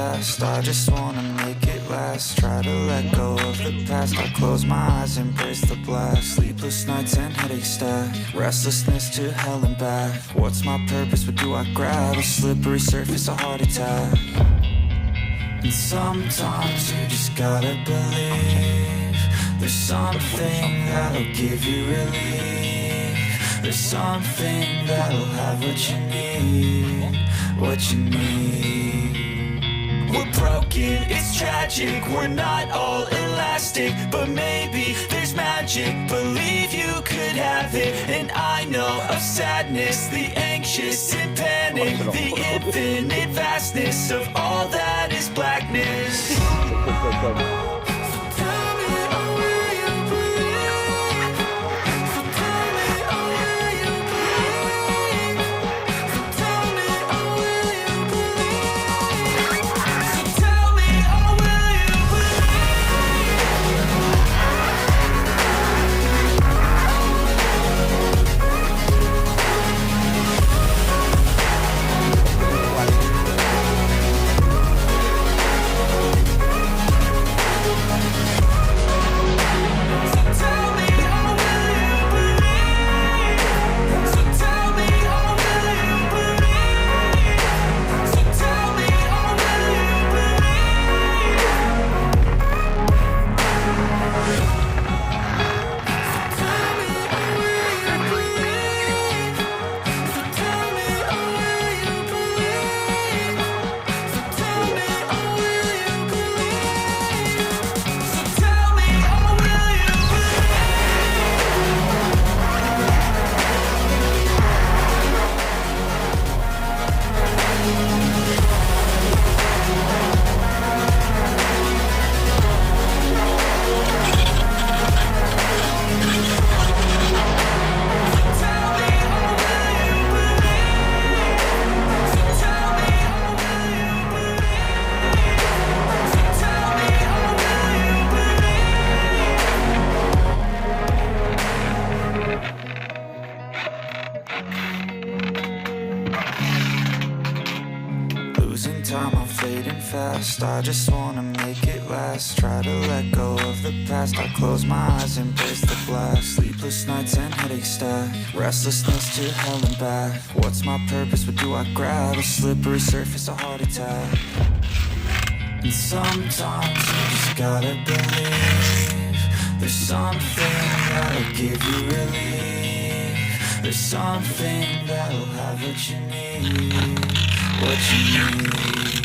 fast. I just wanna make it last. Try to let go of the past. I close my eyes, embrace the blast. Sleepless nights and headaches stack. Restlessness to hell and back. What's my purpose? What do I grab? A slippery surface, a heart attack. And sometimes you just gotta believe there's something that'll give you relief. There's something that'll have what you need, what you need. We're broken, it's tragic, we're not all elastic, but maybe there's magic, believe you could have it. And I know of sadness, the anxious and panic, the infinite vastness of all that is blackness. I just wanna make it last. Try to let go of the past. I close my eyes, embrace the blast. Sleepless nights and headaches stack. Restlessness to hell and back. What's my purpose? What do I grab? A slippery surface, a heart attack. And sometimes you just gotta believe there's something that'll give you relief. There's something that'll have what you need, what you need.